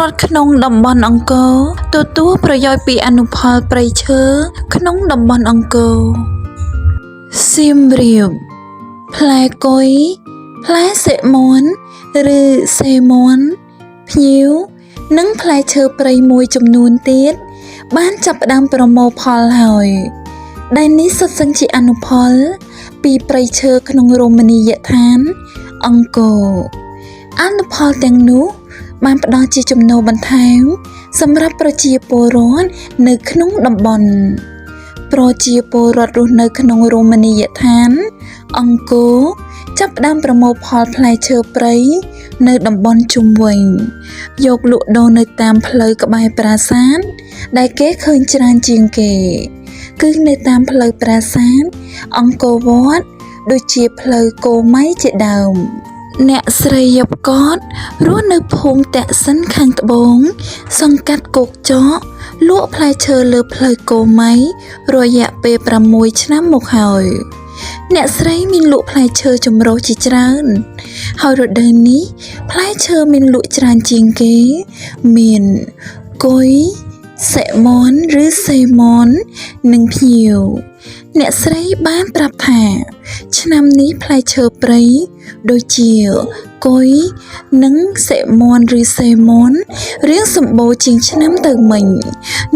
រដ្ឋក្នុងតំបន់អង្គរទទួលប្រយោជន៍ពីអនុផលព្រៃឈើក្នុងតំបន់អង្គរសៀមរាបផ្លែគុយផ្លែសិមុនឬសេមុនភ្ញៀវនិងផ្លែឈើព្រៃមួយចំនួនទៀតបានចាប់ផ្ដើមប្រមូលផលហើយដែលនេះសុទ្ធសឹងជាអនុផលពីព្រៃឈើក្នុងរមណីយដ្ឋានអង្គរអនុផលទាំងនោះបានផ្ដល់ជាចំណូលបន្ថែមសម្រាប់ប្រជាពលរដ្ឋនៅក្នុងតំបន់ប្រជាពលរដ្ឋរស់នៅក្នុងរមណីយដ្ឋានអង្គរចាប់ផ្ដើមប្រមូលផលផ្លែឈើព្រៃនៅតំបន់ជុំវិញយកលក់ដូរនៅតាមផ្លូវក្បែរប្រាសាទដែលគេឃើញច្រើនជាងគេគឺនៅតាមផ្លូវប្រាសាទអង្គរវត្តដូចជាផ្លូវគោម៉ៃជាដើមអ្នកស្រីយប់កតរស់នៅភូមិតាក់សិនខាងត្បូងសង្កាត់គោកចកលក់ផ្លែឈើលើផ្លូវគោម៉ៃរយៈពេល6ឆ្នាំមកហើយអ្នកស្រីមានលក់ផ្លែឈើចម្រុះជាច្រើនហើយរដូវនេះផ្លែឈើមានលក់ច្រើនជាងគេមានគុយសិមុនឬសេមុននិងភ្ញៀវអ្នកស្រីបានប្រាប់ថាឆ្នាំនេះផ្លែឈើព្រៃដូចជាគុយនិងសិមុនឬសេមុនរៀងសម្បូរជាងឆ្នាំទៅមិញ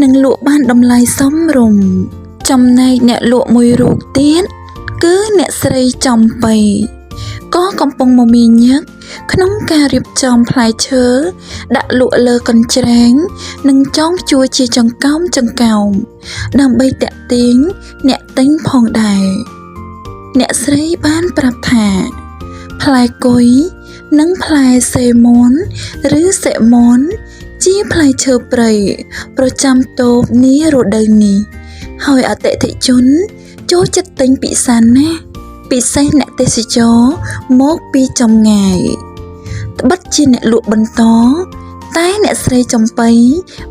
និងលក់បានតម្លៃសមរម្យចំណែកអ្នកលក់មួយរូបទៀតគឺអ្នកស្រីចំបៃក៏កំពុងមមាញឹកក្នុងការរៀបចំផ្លែឈើដាក់លក់លើកញ្ច្រែងនិងចងព្យួរជាចង្កោមដើម្បីតាក់ទាញអ្នកទិញផងដែរអ្នកស្រីបានប្រាប់ថាផ្លែគុយនិងផ្លែសេមុនឬសិមុនជាផ្លែឈើព្រៃប្រចាំតូបនារដូវនេះហើយអតិថិជនចូលចិត្តទិញពិសាណាស់ពិសេសអ្នកទេសចរមកពីចម្ងាយត្បិតជាអ្នកលក់បន្តតែអ្នកស្រីចំបៃ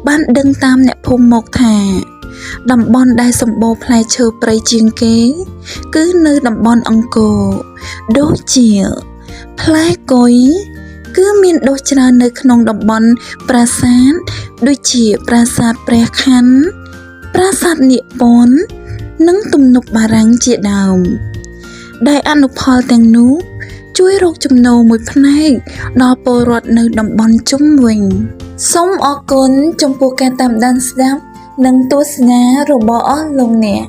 បានដឹងតាមអ្នកភូមិមកថាតំបន់ដែលសម្បូរផ្លែឈើព្រៃជាងគេគឺនៅតំបន់អង្គរដូចជាផ្លែគុយគឺមានដុះច្រើននៅក្នុងតំបន់ប្រាសាទដូចជាប្រាសាទព្រះខ័នប្រាសាទនាគពន្ធនិងទំនប់បារាំងជាដើមដែលអនុផលទាំងនោះជួយរកចំណូលមួយផ្នែកដល់ពលរដ្ឋនៅតំបន់ជុំវិញសូមអរគុណចំពោះការតាមដានស្ដាប់និងទស្សនារបស់អស់លោកអ្នក